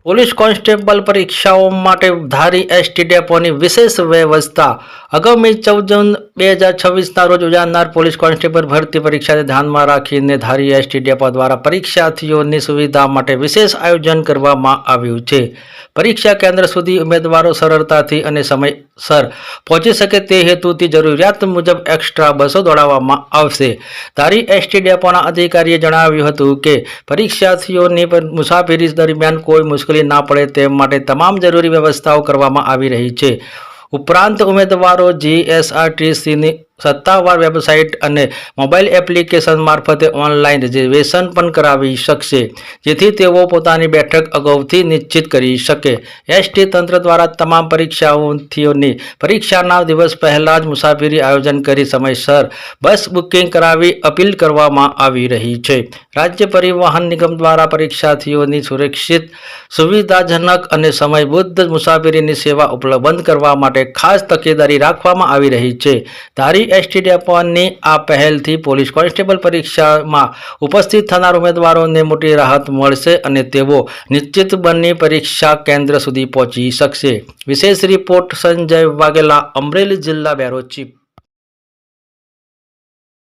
Police constable પરીક્ષાઓ માટે ધારી ST ડેપોની વિશેષ વ્યવસ્થા આગામી 14 જૂન 2026ના રોજ યોજાનાર પોલીસ કોન્સ્ટેબલ ભરતી પરીક્ષાને ધ્યાનમાં રાખીને ધારી એસટી ડેપો દ્વારા પરીક્ષાર્થીઓની સુવિધા માટે વિશેષ આયોજન કરવામાં આવ્યું છે। પરીક્ષા કેન્દ્ર સુધી ઉમેદવારો સરળતાથી અને સમયસર પહોંચી શકે તે હેતુથી જરૂરિયાત મુજબ એક્સ્ટ્રા બસો દોડાવવામાં આવશે। ધારી એસટી ડેપોના અધિકારીએ જણાવ્યું હતું કે પરીક્ષાર્થીઓની મુસાફરી દરમિયાન કોઈ મુશ્કેલી ના પડે તે માટે તમામ જરૂરી વ્યવસ્થાઓ કરવામાં આવી રહી છે। ઉપરાંત ઉમેદવારો જીએસઆરટીસીની સત્તાવાર વેબસાઇટ અને મોબાઈલ એપ્લિકેશન મારફતે ઓનલાઈન રિઝર્વેશન પણ કરાવી શકશે, જેથી તેઓ પોતાની બેઠક અગાઉથી નિશ્ચિત કરી શકે। એસટી તંત્ર દ્વારા તમામ પરીક્ષાર્થીઓની પરીક્ષાના દિવસ પહેલા જ મુસાફરી આયોજન કરી સમયસર બસ બુકિંગ કરાવી અપીલ કરવામાં આવી રહી છે। રાજ્ય પરિવહન નિગમ દ્વારા પરીક્ષાર્થીઓની સુરક્ષિત, સુવિધાજનક અને સમયબદ્ધ મુસાફરીની સેવા ઉપલબ્ધ કરવા માટે ખાસ તકેદારી રાખવામાં આવી રહી છે। ધારી એસટી ડેપોની આ પહેલથી પોલીસ કોન્સ્ટેબલ પરીક્ષામાં ઉપસ્થિત થનાર ઉમેદવારોને મોટી રાહત મળશે અને તેઓ નિશ્ચિત બની પરીક્ષા કેન્દ્ર સુધી પહોંચી શકશે। વિશેષ રિપોર્ટ સંજય વાઘેલા, અમરેલી જિલ્લા બ્યુરો ચીફ।